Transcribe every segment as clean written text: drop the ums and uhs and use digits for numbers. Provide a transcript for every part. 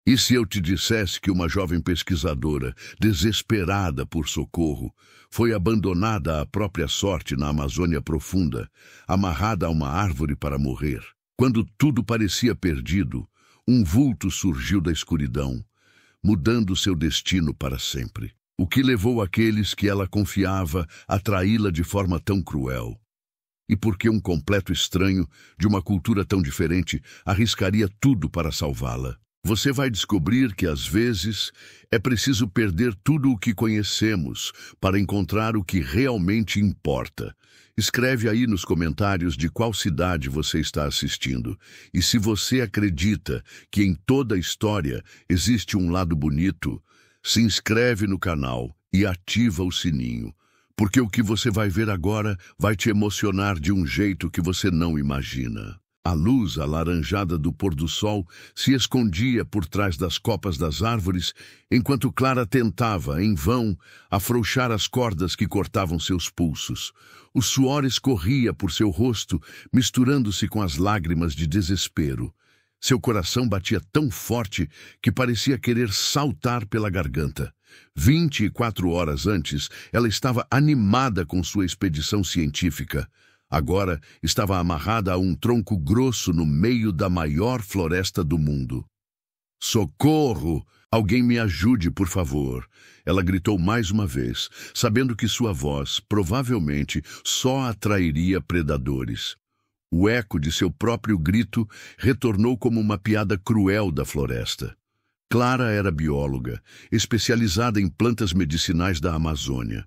E se eu te dissesse que uma jovem pesquisadora, desesperada por socorro, foi abandonada à própria sorte na Amazônia profunda, amarrada a uma árvore para morrer? Quando tudo parecia perdido, um vulto surgiu da escuridão, mudando seu destino para sempre. O que levou aqueles que ela confiava a traí-la de forma tão cruel? E por que um completo estranho, de uma cultura tão diferente, arriscaria tudo para salvá-la? Você vai descobrir que, às vezes, é preciso perder tudo o que conhecemos para encontrar o que realmente importa. Escreve aí nos comentários de qual cidade você está assistindo. E se você acredita que em toda a história existe um lado bonito, se inscreve no canal e ativa o sininho, porque o que você vai ver agora vai te emocionar de um jeito que você não imagina. A luz alaranjada do pôr-do-sol se escondia por trás das copas das árvores, enquanto Clara tentava, em vão, afrouxar as cordas que cortavam seus pulsos. O suor escorria por seu rosto, misturando-se com as lágrimas de desespero. Seu coração batia tão forte que parecia querer saltar pela garganta. 24 horas antes, ela estava animada com sua expedição científica. Agora estava amarrada a um tronco grosso no meio da maior floresta do mundo. Socorro! Alguém me ajude, por favor! Ela gritou mais uma vez, sabendo que sua voz, provavelmente, só atrairia predadores. O eco de seu próprio grito retornou como uma piada cruel da floresta. Clara era bióloga, especializada em plantas medicinais da Amazônia.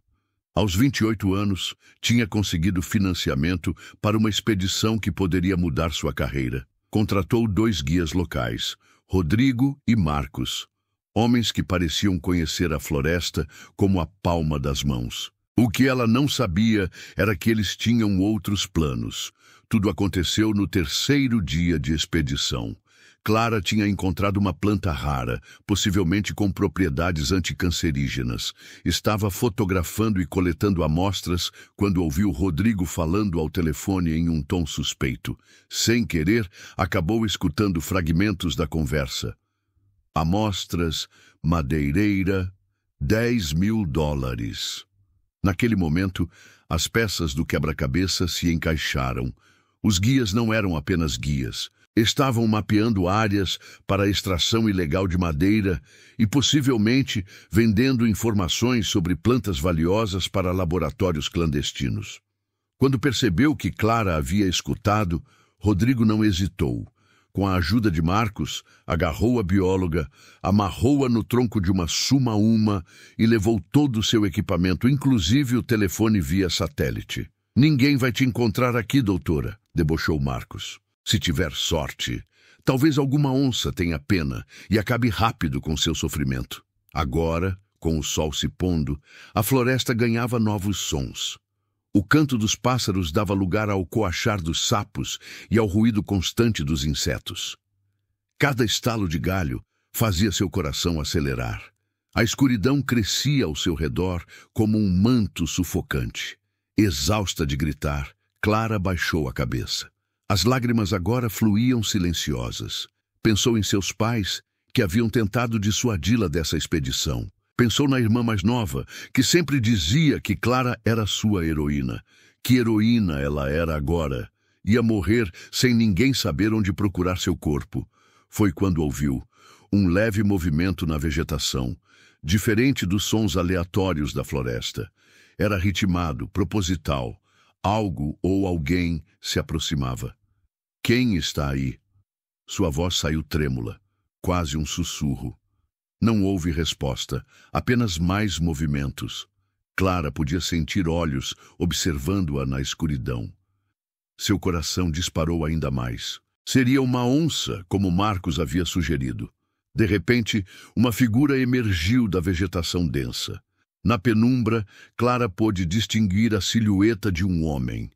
Aos 28 anos, tinha conseguido financiamento para uma expedição que poderia mudar sua carreira. Contratou 2 guias locais, Rodrigo e Marcos, homens que pareciam conhecer a floresta como a palma das mãos. O que ela não sabia era que eles tinham outros planos. Tudo aconteceu no 3º dia de expedição. Clara tinha encontrado uma planta rara, possivelmente com propriedades anticancerígenas. Estava fotografando e coletando amostras quando ouviu Rodrigo falando ao telefone em um tom suspeito. Sem querer, acabou escutando fragmentos da conversa. Amostras, madeireira, $10.000. Naquele momento, as peças do quebra-cabeça se encaixaram. Os guias não eram apenas guias. Estavam mapeando áreas para a extração ilegal de madeira e, possivelmente, vendendo informações sobre plantas valiosas para laboratórios clandestinos. Quando percebeu que Clara havia escutado, Rodrigo não hesitou. Com a ajuda de Marcos, agarrou a bióloga, amarrou-a no tronco de uma suma-uma e levou todo o seu equipamento, inclusive o telefone via satélite. "Ninguém vai te encontrar aqui, doutora", debochou Marcos. "Se tiver sorte, talvez alguma onça tenha pena e acabe rápido com seu sofrimento." Agora, com o sol se pondo, a floresta ganhava novos sons. O canto dos pássaros dava lugar ao coachar dos sapos e ao ruído constante dos insetos. Cada estalo de galho fazia seu coração acelerar. A escuridão crescia ao seu redor como um manto sufocante. Exausta de gritar, Clara baixou a cabeça. As lágrimas agora fluíam silenciosas. Pensou em seus pais, que haviam tentado dissuadi-la dessa expedição. Pensou na irmã mais nova, que sempre dizia que Clara era sua heroína. Que heroína ela era agora. Ia morrer sem ninguém saber onde procurar seu corpo. Foi quando ouviu um leve movimento na vegetação, diferente dos sons aleatórios da floresta. Era ritmado, proposital. Algo ou alguém se aproximava. "Quem está aí?" Sua voz saiu trêmula, quase um sussurro. Não houve resposta, apenas mais movimentos. Clara podia sentir olhos observando-a na escuridão. Seu coração disparou ainda mais. Seria uma onça, como Marcos havia sugerido. De repente, uma figura emergiu da vegetação densa. Na penumbra, Clara pôde distinguir a silhueta de um homem.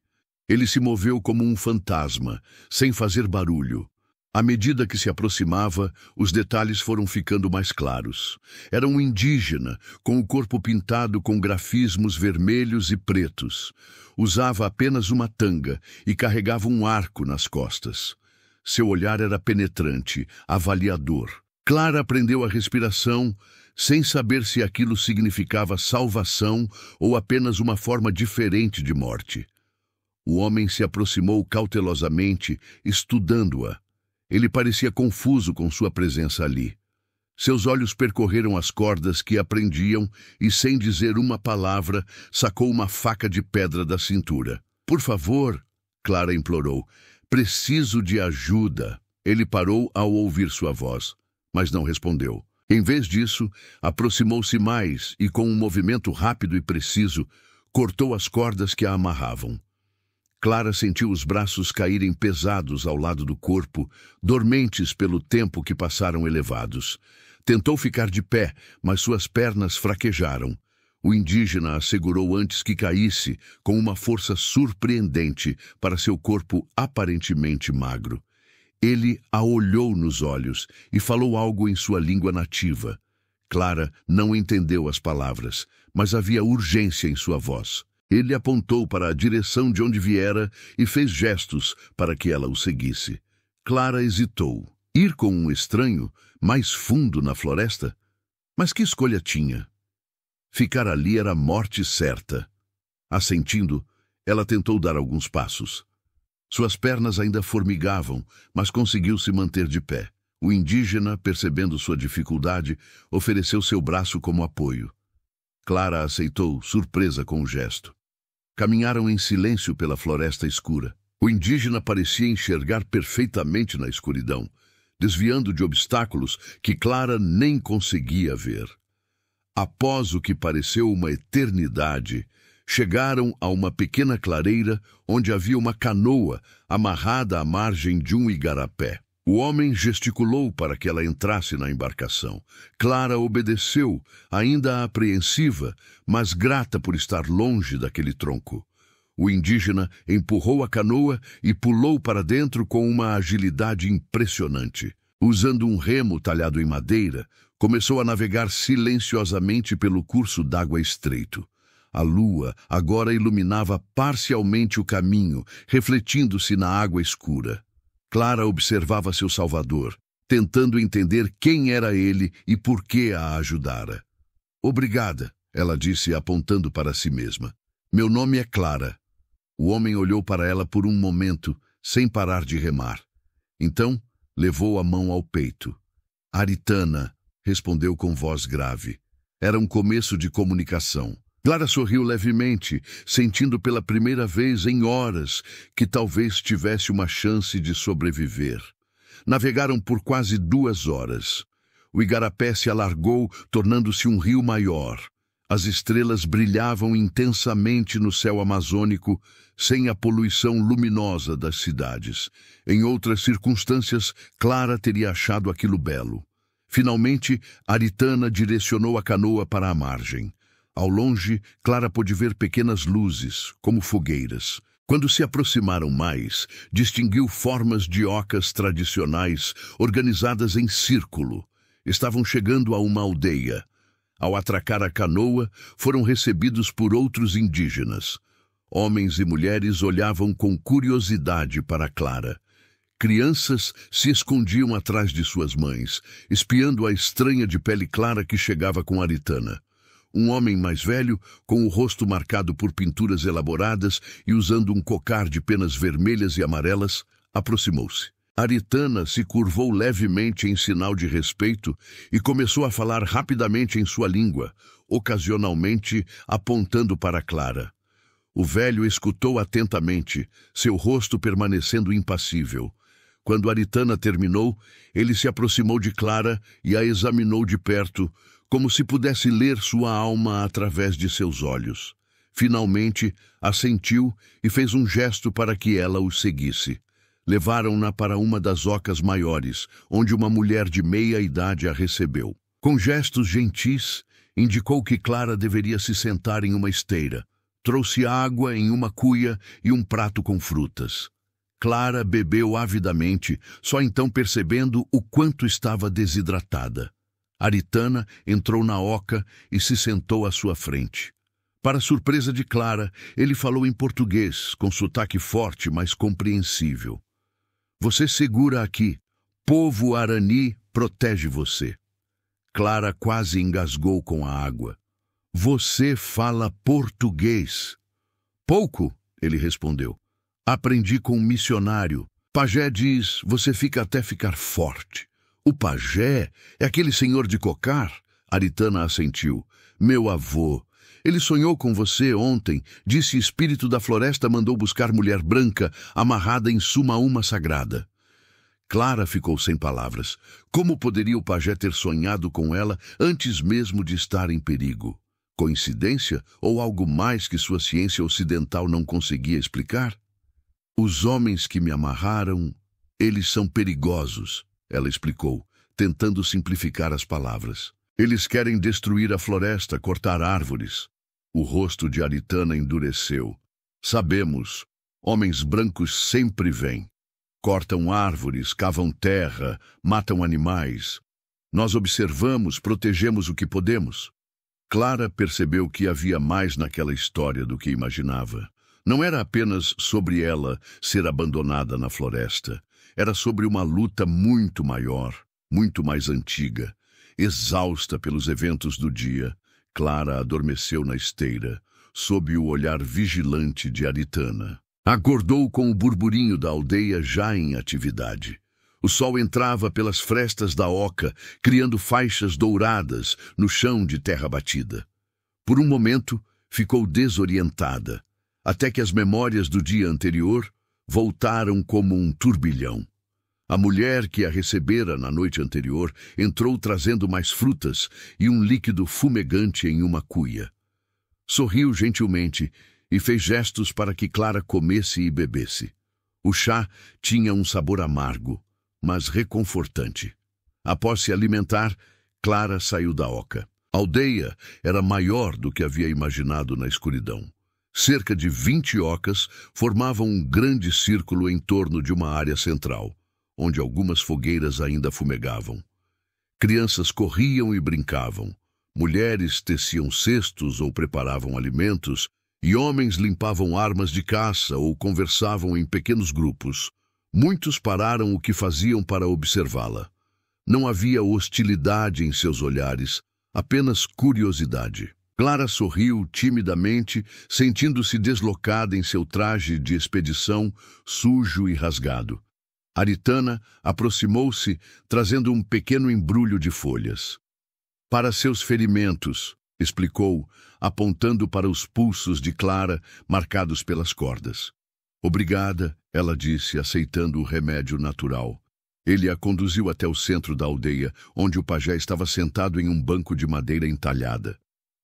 Ele se moveu como um fantasma, sem fazer barulho. À medida que se aproximava, os detalhes foram ficando mais claros. Era um indígena, com o corpo pintado com grafismos vermelhos e pretos. Usava apenas uma tanga e carregava um arco nas costas. Seu olhar era penetrante, avaliador. Clara prendeu a respiração, sem saber se aquilo significava salvação ou apenas uma forma diferente de morte. O homem se aproximou cautelosamente, estudando-a. Ele parecia confuso com sua presença ali. Seus olhos percorreram as cordas que a prendiam e, sem dizer uma palavra, sacou uma faca de pedra da cintura. "Por favor", Clara implorou, "preciso de ajuda." Ele parou ao ouvir sua voz, mas não respondeu. Em vez disso, aproximou-se mais e, com um movimento rápido e preciso, cortou as cordas que a amarravam. Clara sentiu os braços caírem pesados ao lado do corpo, dormentes pelo tempo que passaram elevados. Tentou ficar de pé, mas suas pernas fraquejaram. O indígena a segurou antes que caísse, com uma força surpreendente para seu corpo aparentemente magro. Ele a olhou nos olhos e falou algo em sua língua nativa. Clara não entendeu as palavras, mas havia urgência em sua voz. Ele apontou para a direção de onde viera e fez gestos para que ela o seguisse. Clara hesitou. Ir com um estranho, mais fundo na floresta? Mas que escolha tinha? Ficar ali era morte certa. Assentindo, ela tentou dar alguns passos. Suas pernas ainda formigavam, mas conseguiu se manter de pé. O indígena, percebendo sua dificuldade, ofereceu seu braço como apoio. Clara aceitou, surpresa com o gesto. Caminharam em silêncio pela floresta escura. O indígena parecia enxergar perfeitamente na escuridão, desviando de obstáculos que Clara nem conseguia ver. Após o que pareceu uma eternidade, chegaram a uma pequena clareira onde havia uma canoa amarrada à margem de um igarapé. O homem gesticulou para que ela entrasse na embarcação. Clara obedeceu, ainda apreensiva, mas grata por estar longe daquele tronco. O indígena empurrou a canoa e pulou para dentro com uma agilidade impressionante. Usando um remo talhado em madeira, começou a navegar silenciosamente pelo curso d'água estreito. A lua agora iluminava parcialmente o caminho, refletindo-se na água escura. Clara observava seu salvador, tentando entender quem era ele e por que a ajudara. "Obrigada", ela disse, apontando para si mesma. "Meu nome é Clara." O homem olhou para ela por um momento, sem parar de remar. Então, levou a mão ao peito. "Aritana", respondeu com voz grave. Era um começo de comunicação. Clara sorriu levemente, sentindo pela primeira vez em horas que talvez tivesse uma chance de sobreviver. Navegaram por quase 2 horas. O igarapé se alargou, tornando-se um rio maior. As estrelas brilhavam intensamente no céu amazônico, sem a poluição luminosa das cidades. Em outras circunstâncias, Clara teria achado aquilo belo. Finalmente, Aritana direcionou a canoa para a margem. Ao longe, Clara pôde ver pequenas luzes, como fogueiras. Quando se aproximaram mais, distinguiu formas de ocas tradicionais, organizadas em círculo. Estavam chegando a uma aldeia. Ao atracar a canoa, foram recebidos por outros indígenas. Homens e mulheres olhavam com curiosidade para Clara. Crianças se escondiam atrás de suas mães, espiando a estranha de pele clara que chegava com Aritana. Um homem mais velho, com o rosto marcado por pinturas elaboradas e usando um cocar de penas vermelhas e amarelas, aproximou-se. Aritana se curvou levemente em sinal de respeito e começou a falar rapidamente em sua língua, ocasionalmente apontando para Clara. O velho escutou atentamente, seu rosto permanecendo impassível. Quando Aritana terminou, ele se aproximou de Clara e a examinou de perto, como se pudesse ler sua alma através de seus olhos. Finalmente, assentiu e fez um gesto para que ela o seguisse. Levaram-na para uma das ocas maiores, onde uma mulher de meia idade a recebeu. Com gestos gentis, indicou que Clara deveria se sentar em uma esteira. Trouxe água em uma cuia e um prato com frutas. Clara bebeu avidamente, só então percebendo o quanto estava desidratada. Aritana entrou na oca e se sentou à sua frente. Para surpresa de Clara, ele falou em português, com sotaque forte, mas compreensível. "Você segura aqui. Povo Arani protege você. Clara quase engasgou com a água. Você fala português. Pouco, ele respondeu. Aprendi com um missionário. Pajé diz, você fica até ficar forte. O pajé é aquele senhor de cocar? Aritana assentiu. Meu avô. Ele sonhou com você ontem. Disse espírito da floresta mandou buscar mulher branca, amarrada em suma sagrada. Clara ficou sem palavras. Como poderia o pajé ter sonhado com ela antes mesmo de estar em perigo? Coincidência ou algo mais que sua ciência ocidental não conseguia explicar? Os homens que me amarraram, eles são perigosos, ela explicou, tentando simplificar as palavras. Eles querem destruir a floresta, cortar árvores. O rosto de Aritana endureceu. Sabemos, homens brancos sempre vêm. Cortam árvores, cavam terra, matam animais. Nós observamos, protegemos o que podemos. Clara percebeu que havia mais naquela história do que imaginava. Não era apenas sobre ela ser abandonada na floresta. Era sobre uma luta muito maior, muito mais antiga. Exausta pelos eventos do dia, Clara adormeceu na esteira, sob o olhar vigilante de Aritana. Acordou com o burburinho da aldeia já em atividade. O sol entrava pelas frestas da oca, criando faixas douradas no chão de terra batida. Por um momento, ficou desorientada, até que as memórias do dia anterior voltaram como um turbilhão. A mulher que a recebera na noite anterior entrou trazendo mais frutas e um líquido fumegante em uma cuia. Sorriu gentilmente e fez gestos para que Clara comesse e bebesse. O chá tinha um sabor amargo, mas reconfortante. Após se alimentar, Clara saiu da oca. A aldeia era maior do que havia imaginado na escuridão. Cerca de 20 ocas formavam um grande círculo em torno de uma área central, onde algumas fogueiras ainda fumegavam. Crianças corriam e brincavam. Mulheres teciam cestos ou preparavam alimentos, e homens limpavam armas de caça ou conversavam em pequenos grupos. Muitos pararam o que faziam para observá-la. Não havia hostilidade em seus olhares, apenas curiosidade. Clara sorriu timidamente, sentindo-se deslocada em seu traje de expedição, sujo e rasgado. Aritana aproximou-se, trazendo um pequeno embrulho de folhas. Para seus ferimentos, explicou, apontando para os pulsos de Clara, marcados pelas cordas. Obrigada, ela disse, aceitando o remédio natural. Ele a conduziu até o centro da aldeia, onde o pajé estava sentado em um banco de madeira entalhada.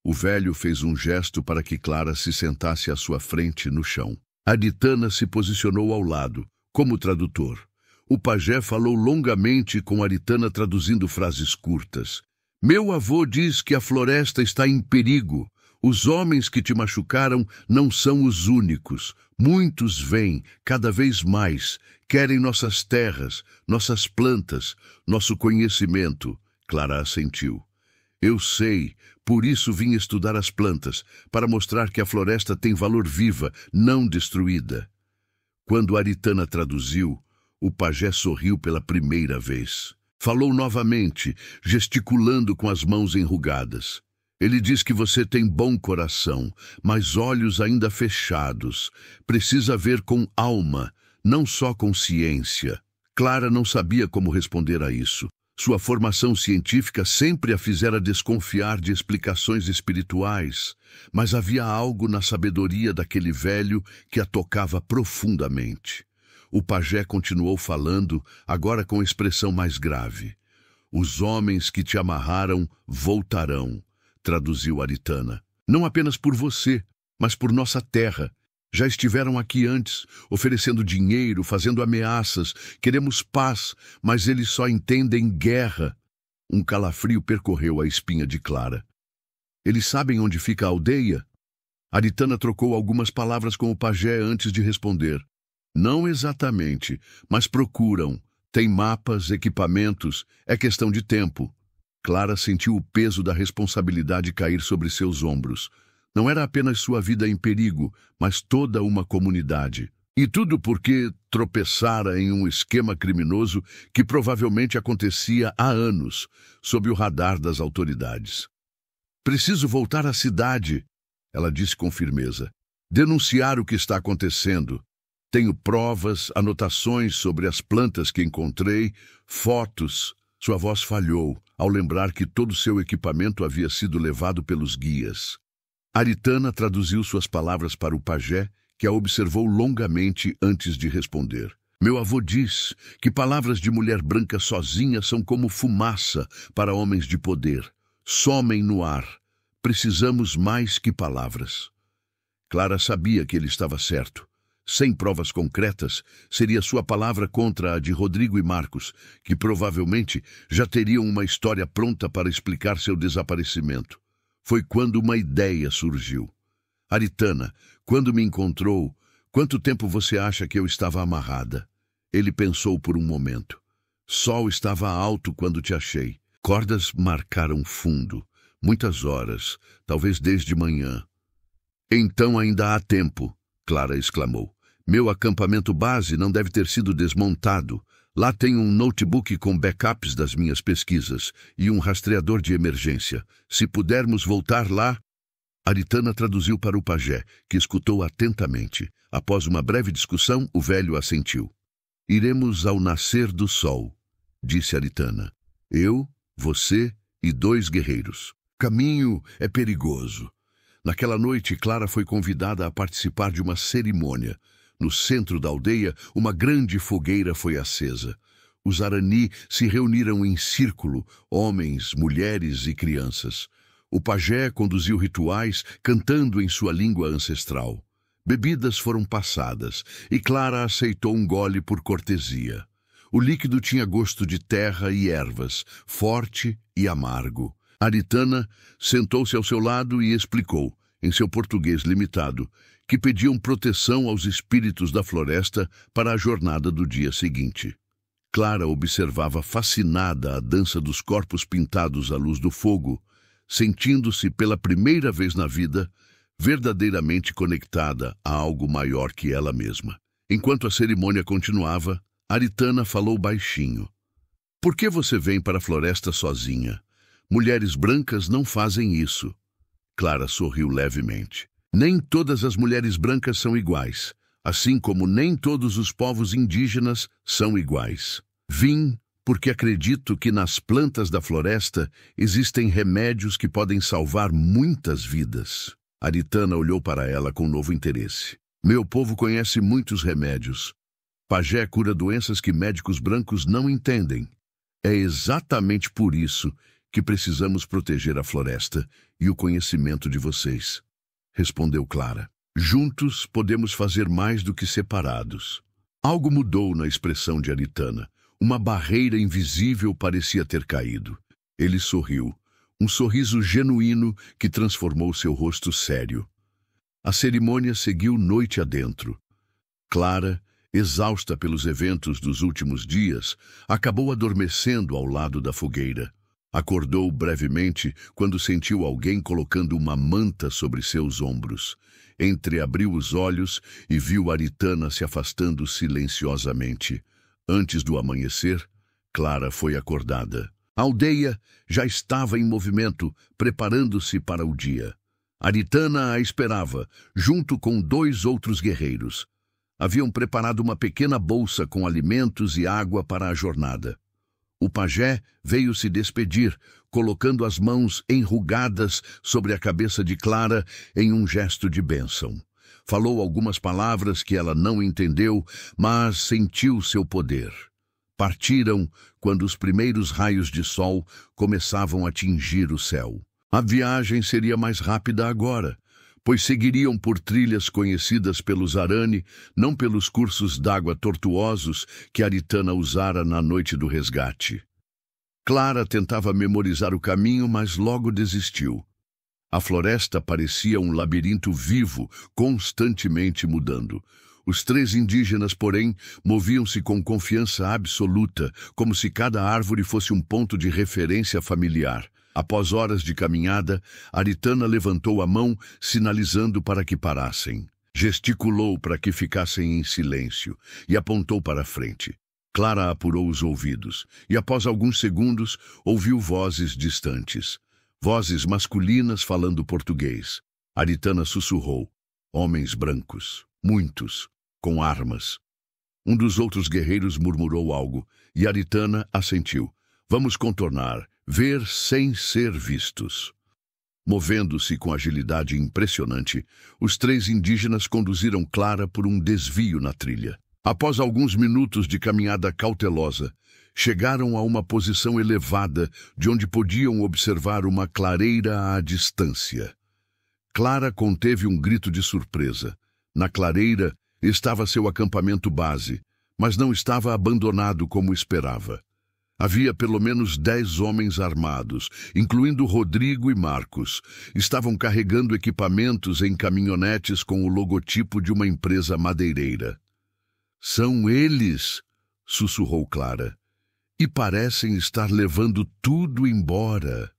O velho fez um gesto para que Clara se sentasse à sua frente no chão. Aritana se posicionou ao lado, como tradutor. O pajé falou longamente com Aritana traduzindo frases curtas. Meu avô diz que a floresta está em perigo. Os homens que te machucaram não são os únicos. Muitos vêm, cada vez mais. Querem nossas terras, nossas plantas, nosso conhecimento. Clara assentiu. Eu sei, por isso vim estudar as plantas, para mostrar que a floresta tem valor viva, não destruída. Quando Aritana traduziu, o pajé sorriu pela primeira vez. Falou novamente, gesticulando com as mãos enrugadas. Ele diz que você tem bom coração, mas olhos ainda fechados. Precisa ver com alma, não só com ciência. Clara não sabia como responder a isso. Sua formação científica sempre a fizera desconfiar de explicações espirituais, mas havia algo na sabedoria daquele velho que a tocava profundamente. O pajé continuou falando, agora com expressão mais grave. Os homens que te amarraram voltarão, traduziu Aritana. Não apenas por você, mas por nossa terra. Já estiveram aqui antes, oferecendo dinheiro, fazendo ameaças. Queremos paz, mas eles só entendem guerra. Um calafrio percorreu a espinha de Clara. Eles sabem onde fica a aldeia? Aritana trocou algumas palavras com o pajé antes de responder. Não exatamente, mas procuram. Tem mapas, equipamentos, é questão de tempo. Clara sentiu o peso da responsabilidade cair sobre seus ombros. Não era apenas sua vida em perigo, mas toda uma comunidade. E tudo porque tropeçara em um esquema criminoso que provavelmente acontecia há anos, sob o radar das autoridades. Preciso voltar à cidade, ela disse com firmeza. Denunciar o que está acontecendo. Tenho provas, anotações sobre as plantas que encontrei, fotos. Sua voz falhou ao lembrar que todo seu equipamento havia sido levado pelos guias. Aritana traduziu suas palavras para o pajé, que a observou longamente antes de responder. Meu avô diz que palavras de mulher branca sozinha são como fumaça para homens de poder. Somem no ar. Precisamos mais que palavras. Clara sabia que ele estava certo. Sem provas concretas, seria sua palavra contra a de Rodrigo e Marcos, que provavelmente já teriam uma história pronta para explicar seu desaparecimento. Foi quando uma ideia surgiu. Aritana, quando me encontrou, quanto tempo você acha que eu estava amarrada? Ele pensou por um momento. Sol estava alto quando te achei. Cordas marcaram fundo. Muitas horas, talvez desde manhã. Então ainda há tempo, Clara exclamou. Meu acampamento base não deve ter sido desmontado. Lá tem um notebook com backups das minhas pesquisas e um rastreador de emergência. Se pudermos voltar lá... Aritana traduziu para o pajé, que escutou atentamente. Após uma breve discussão, o velho assentiu. Iremos ao nascer do sol, disse Aritana. Eu, você e 2 guerreiros. O caminho é perigoso. Naquela noite, Clara foi convidada a participar de uma cerimônia. No centro da aldeia, uma grande fogueira foi acesa. Os Arani se reuniram em círculo, homens, mulheres e crianças. O pajé conduziu rituais, cantando em sua língua ancestral. Bebidas foram passadas, e Clara aceitou um gole por cortesia. O líquido tinha gosto de terra e ervas, forte e amargo. Aritana sentou-se ao seu lado e explicou, em seu português limitado, que pediam proteção aos espíritos da floresta para a jornada do dia seguinte. Clara observava fascinada a dança dos corpos pintados à luz do fogo, sentindo-se pela primeira vez na vida verdadeiramente conectada a algo maior que ela mesma. Enquanto a cerimônia continuava, Aritana falou baixinho. Por que você vem para a floresta sozinha? Mulheres brancas não fazem isso. Clara sorriu levemente. Nem todas as mulheres brancas são iguais, assim como nem todos os povos indígenas são iguais. Vim porque acredito que nas plantas da floresta existem remédios que podem salvar muitas vidas. Aritana olhou para ela com novo interesse. Meu povo conhece muitos remédios. Pajé cura doenças que médicos brancos não entendem. É exatamente por isso que precisamos proteger a floresta e o conhecimento de vocês, respondeu Clara. Juntos podemos fazer mais do que separados. Algo mudou na expressão de Aritana. Uma barreira invisível parecia ter caído. Ele sorriu, um sorriso genuíno que transformou seu rosto sério. A cerimônia seguiu noite adentro. Clara, exausta pelos eventos dos últimos dias, acabou adormecendo ao lado da fogueira. Acordou brevemente quando sentiu alguém colocando uma manta sobre seus ombros. Entreabriu os olhos e viu Aritana se afastando silenciosamente. Antes do amanhecer, Clara foi acordada. A aldeia já estava em movimento, preparando-se para o dia. Aritana a esperava, junto com 2 outros guerreiros. Haviam preparado uma pequena bolsa com alimentos e água para a jornada. O pajé veio se despedir, colocando as mãos enrugadas sobre a cabeça de Clara em um gesto de bênção. Falou algumas palavras que ela não entendeu, mas sentiu seu poder. Partiram quando os primeiros raios de sol começavam a tingir o céu. A viagem seria mais rápida agora, pois seguiriam por trilhas conhecidas pelos Arani, não pelos cursos d'água tortuosos que Aritana usara na noite do resgate. Clara tentava memorizar o caminho, mas logo desistiu. A floresta parecia um labirinto vivo, constantemente mudando. Os 3 indígenas, porém, moviam-se com confiança absoluta, como se cada árvore fosse um ponto de referência familiar. Após horas de caminhada, Aritana levantou a mão, sinalizando para que parassem. Gesticulou para que ficassem em silêncio e apontou para a frente. Clara apurou os ouvidos e, após alguns segundos, ouviu vozes distantes. Vozes masculinas falando português. Aritana sussurrou. Homens brancos, muitos, com armas. Um dos outros guerreiros murmurou algo e Aritana assentiu. Vamos contornar, ver sem ser vistos. Movendo-se com agilidade impressionante, os 3 indígenas conduziram Clara por um desvio na trilha. Após alguns minutos de caminhada cautelosa, chegaram a uma posição elevada de onde podiam observar uma clareira à distância. Clara conteve um grito de surpresa. Na clareira estava seu acampamento base, mas não estava abandonado como esperava. Havia pelo menos 10 homens armados, incluindo Rodrigo e Marcos. Estavam carregando equipamentos em caminhonetes com o logotipo de uma empresa madeireira. São eles, sussurrou Clara, e parecem estar levando tudo embora.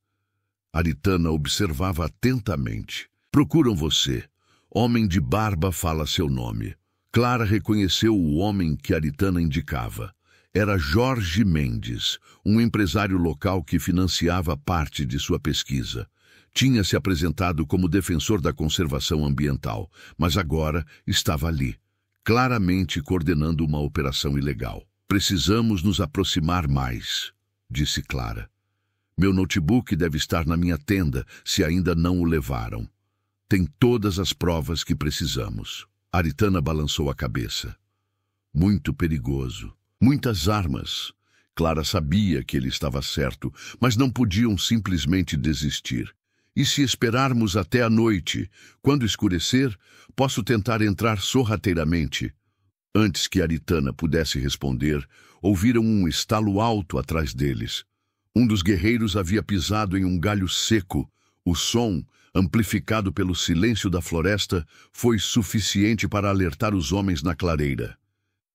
Aritana observava atentamente. Procuram você. Homem de barba fala seu nome. Clara reconheceu o homem que Aritana indicava. Era Jorge Mendes, um empresário local que financiava parte de sua pesquisa. Tinha se apresentado como defensor da conservação ambiental, mas agora estava ali, claramente coordenando uma operação ilegal. Precisamos nos aproximar mais, disse Clara. Meu notebook deve estar na minha tenda, se ainda não o levaram. Tem todas as provas que precisamos. Aritana balançou a cabeça. Muito perigoso. Muitas armas. Clara sabia que ele estava certo, mas não podiam simplesmente desistir. E se esperarmos até a noite, quando escurecer, posso tentar entrar sorrateiramente. Antes que Aritana pudesse responder, ouviram um estalo alto atrás deles. Um dos guerreiros havia pisado em um galho seco. O som, amplificado pelo silêncio da floresta, foi suficiente para alertar os homens na clareira.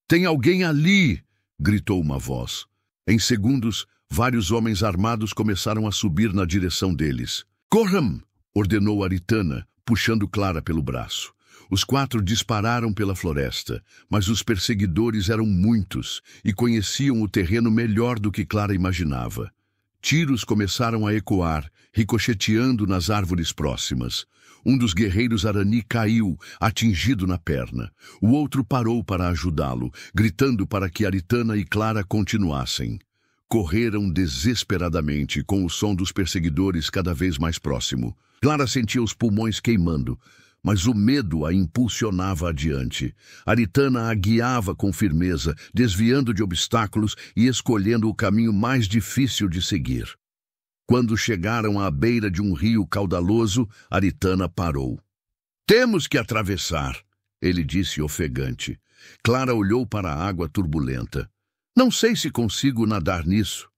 Tem alguém ali! Gritou uma voz. Em segundos, vários homens armados começaram a subir na direção deles. Corram! Ordenou Aritana, puxando Clara pelo braço. Os 4 dispararam pela floresta, mas os perseguidores eram muitos e conheciam o terreno melhor do que Clara imaginava. Tiros começaram a ecoar, ricocheteando nas árvores próximas. Um dos guerreiros Arani caiu, atingido na perna. O outro parou para ajudá-lo, gritando para que Aritana e Clara continuassem. Correram desesperadamente, com o som dos perseguidores cada vez mais próximo. Clara sentia os pulmões queimando, mas o medo a impulsionava adiante. Aritana a guiava com firmeza, desviando de obstáculos e escolhendo o caminho mais difícil de seguir. Quando chegaram à beira de um rio caudaloso, Aritana parou. Temos que atravessar, ele disse ofegante. Clara olhou para a água turbulenta. Não sei se consigo nadar nisso.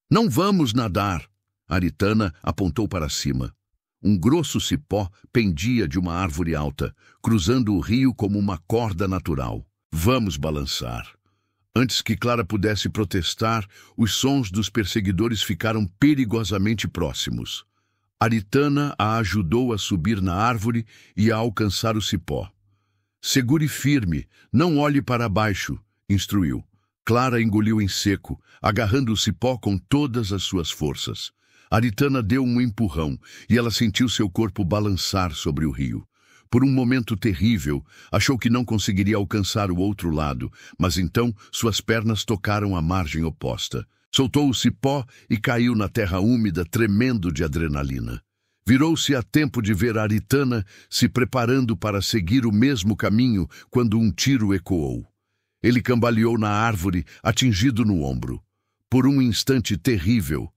Não vamos nadar. Aritana apontou para cima. Um grosso cipó pendia de uma árvore alta, cruzando o rio como uma corda natural. Vamos balançar. Antes que Clara pudesse protestar, os sons dos perseguidores ficaram perigosamente próximos. Aritana a ajudou a subir na árvore e a alcançar o cipó. Segure firme, não olhe para baixo, instruiu. Clara engoliu em seco, agarrando o cipó com todas as suas forças. Aritana deu um empurrão e ela sentiu seu corpo balançar sobre o rio. Por um momento terrível, achou que não conseguiria alcançar o outro lado, mas então suas pernas tocaram a margem oposta. Soltou o cipó e caiu na terra úmida, tremendo de adrenalina. Virou-se a tempo de ver Aritana se preparando para seguir o mesmo caminho quando um tiro ecoou. Ele cambaleou na árvore, atingido no ombro. Por um instante terrível,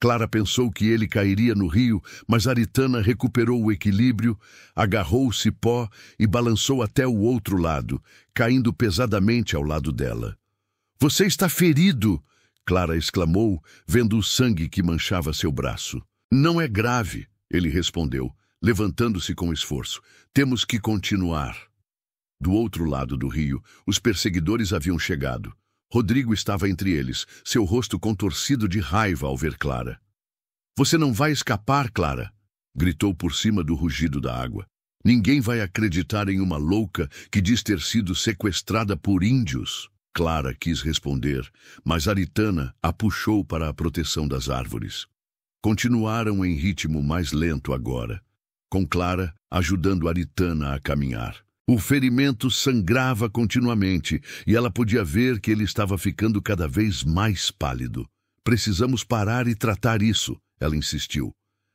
Clara pensou que ele cairia no rio, mas Aritana recuperou o equilíbrio, agarrou o cipó e balançou até o outro lado, caindo pesadamente ao lado dela. — Você está ferido! Clara exclamou, vendo o sangue que manchava seu braço. — Não é grave, ele respondeu, levantando-se com esforço. Temos que continuar. Do outro lado do rio, os perseguidores haviam chegado. Rodrigo estava entre eles, seu rosto contorcido de raiva ao ver Clara. — Você não vai escapar, Clara! Gritou por cima do rugido da água. Ninguém vai acreditar em uma louca que diz ter sido sequestrada por índios. Clara quis responder, mas Aritana a puxou para a proteção das árvores. Continuaram em ritmo mais lento agora, com Clara ajudando Aritana a caminhar. O ferimento sangrava continuamente e ela podia ver que ele estava ficando cada vez mais pálido. Precisamos parar e tratar isso, ela insistiu.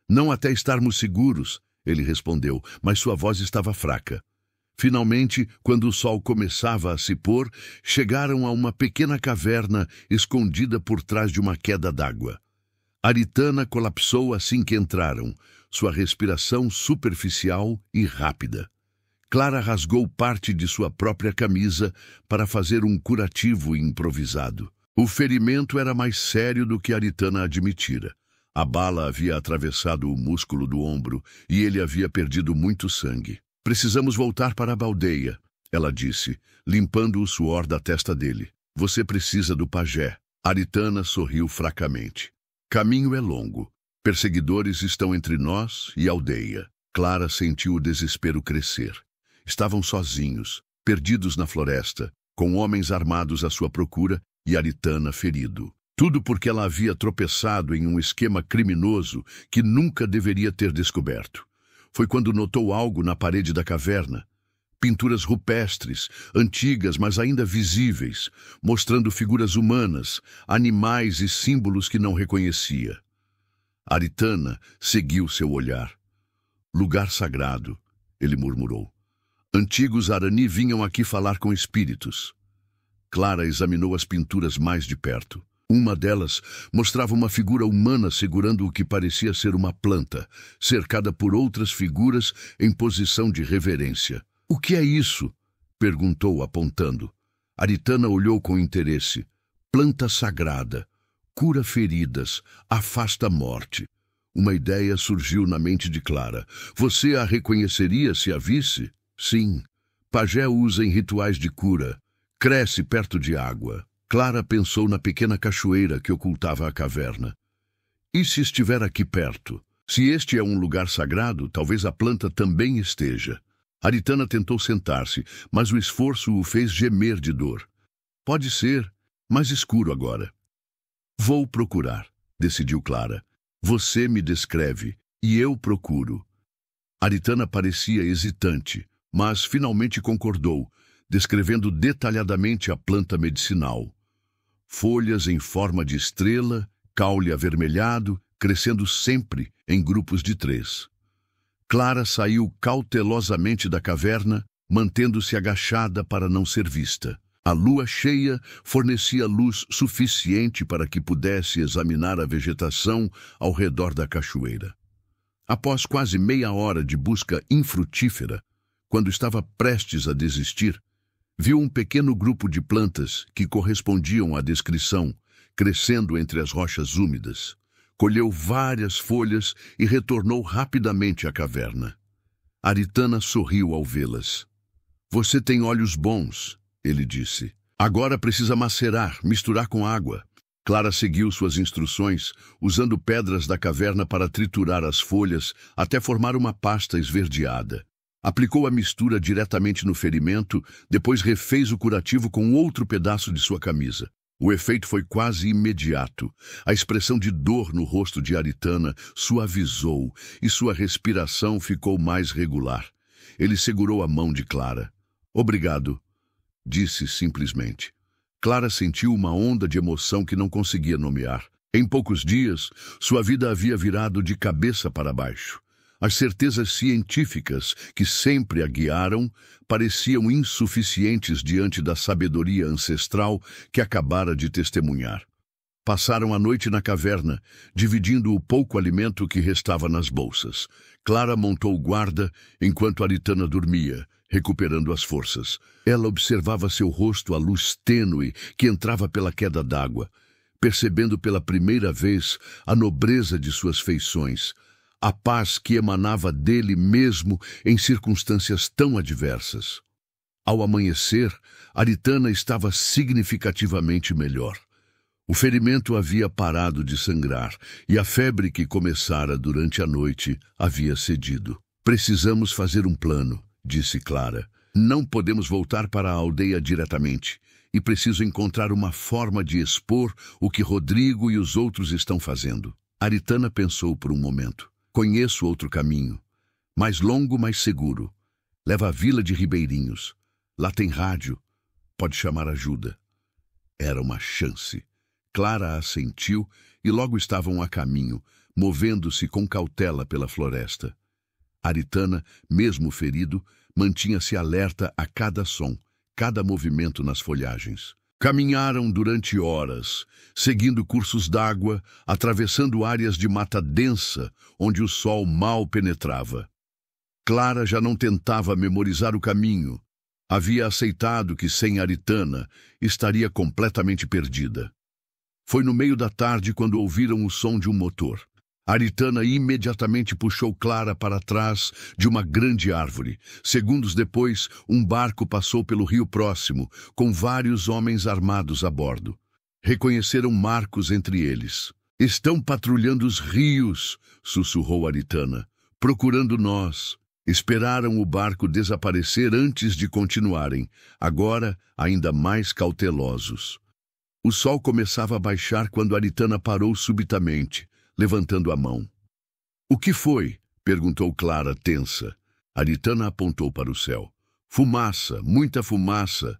Não até estarmos seguros, ele respondeu, mas sua voz estava fraca. Finalmente, quando o sol começava a se pôr, chegaram a uma pequena caverna escondida por trás de uma queda d'água. Aritana colapsou assim que entraram, sua respiração superficial e rápida. Clara rasgou parte de sua própria camisa para fazer um curativo improvisado. O ferimento era mais sério do que Aritana admitira. A bala havia atravessado o músculo do ombro e ele havia perdido muito sangue. Precisamos voltar para a aldeia, ela disse, limpando o suor da testa dele. Você precisa do pajé. Aritana sorriu fracamente. Caminho é longo. Perseguidores estão entre nós e a aldeia. Clara sentiu o desespero crescer. Estavam sozinhos, perdidos na floresta, com homens armados à sua procura e Aritana ferido. Tudo porque ela havia tropeçado em um esquema criminoso que nunca deveria ter descoberto. Foi quando notou algo na parede da caverna. Pinturas rupestres, antigas mas ainda visíveis, mostrando figuras humanas, animais e símbolos que não reconhecia. Aritana seguiu seu olhar. Lugar sagrado, ele murmurou. Antigos Arani vinham aqui falar com espíritos. Clara examinou as pinturas mais de perto. Uma delas mostrava uma figura humana segurando o que parecia ser uma planta, cercada por outras figuras em posição de reverência. — O que é isso? Perguntou, apontando. Aritana olhou com interesse. Planta sagrada. Cura feridas. Afasta a morte. Uma ideia surgiu na mente de Clara. Você a reconheceria se a visse? Sim. Pajé usa em rituais de cura. Cresce perto de água. Clara pensou na pequena cachoeira que ocultava a caverna. E se estiver aqui perto? Se este é um lugar sagrado, talvez a planta também esteja. Aritana tentou sentar-se, mas o esforço o fez gemer de dor. Pode ser, mais escuro agora. Vou procurar, decidiu Clara. Você me descreve, e eu procuro. Aritana parecia hesitante, mas finalmente concordou, descrevendo detalhadamente a planta medicinal. Folhas em forma de estrela, caule avermelhado, crescendo sempre em grupos de 3. Clara saiu cautelosamente da caverna, mantendo-se agachada para não ser vista. A lua cheia fornecia luz suficiente para que pudesse examinar a vegetação ao redor da cachoeira. Após quase meia hora de busca infrutífera, quando estava prestes a desistir, viu um pequeno grupo de plantas que correspondiam à descrição, crescendo entre as rochas úmidas. Colheu várias folhas e retornou rapidamente à caverna. Aritana sorriu ao vê-las. Você tem olhos bons, ele disse. Agora precisa macerar, misturar com água. Clara seguiu suas instruções, usando pedras da caverna para triturar as folhas até formar uma pasta esverdeada. Aplicou a mistura diretamente no ferimento, depois refez o curativo com outro pedaço de sua camisa. O efeito foi quase imediato. A expressão de dor no rosto de Aritana suavizou e sua respiração ficou mais regular. Ele segurou a mão de Clara. Obrigado, disse simplesmente. Clara sentiu uma onda de emoção que não conseguia nomear. Em poucos dias, sua vida havia virado de cabeça para baixo. As certezas científicas que sempre a guiaram pareciam insuficientes diante da sabedoria ancestral que acabara de testemunhar. Passaram a noite na caverna, dividindo o pouco alimento que restava nas bolsas. Clara montou guarda enquanto Aritana dormia, recuperando as forças. Ela observava seu rosto à luz tênue que entrava pela queda d'água, percebendo pela primeira vez a nobreza de suas feições, a paz que emanava dele mesmo em circunstâncias tão adversas. Ao amanhecer, Aritana estava significativamente melhor. O ferimento havia parado de sangrar e a febre que começara durante a noite havia cedido. Precisamos fazer um plano, disse Clara. Não podemos voltar para a aldeia diretamente e preciso encontrar uma forma de expor o que Rodrigo e os outros estão fazendo. Aritana pensou por um momento. Conheço outro caminho, mais longo, mais seguro. Leva à vila de Ribeirinhos. Lá tem rádio. Pode chamar ajuda. Era uma chance. Clara assentiu e logo estavam a caminho, movendo-se com cautela pela floresta. Aritana, mesmo ferido, mantinha-se alerta a cada som, cada movimento nas folhagens. Caminharam durante horas, seguindo cursos d'água, atravessando áreas de mata densa, onde o sol mal penetrava. Clara já não tentava memorizar o caminho. Havia aceitado que, sem Aritana, estaria completamente perdida. Foi no meio da tarde quando ouviram o som de um motor. Aritana imediatamente puxou Clara para trás de uma grande árvore. Segundos depois, um barco passou pelo rio próximo, com vários homens armados a bordo. Reconheceram Marcos entre eles. Estão patrulhando os rios, sussurrou Aritana, procurando nós. Esperaram o barco desaparecer antes de continuarem, agora ainda mais cautelosos. O sol começava a baixar quando Aritana parou subitamente, levantando a mão. O que foi? Perguntou Clara, tensa. Aritana apontou para o céu. Fumaça, muita fumaça.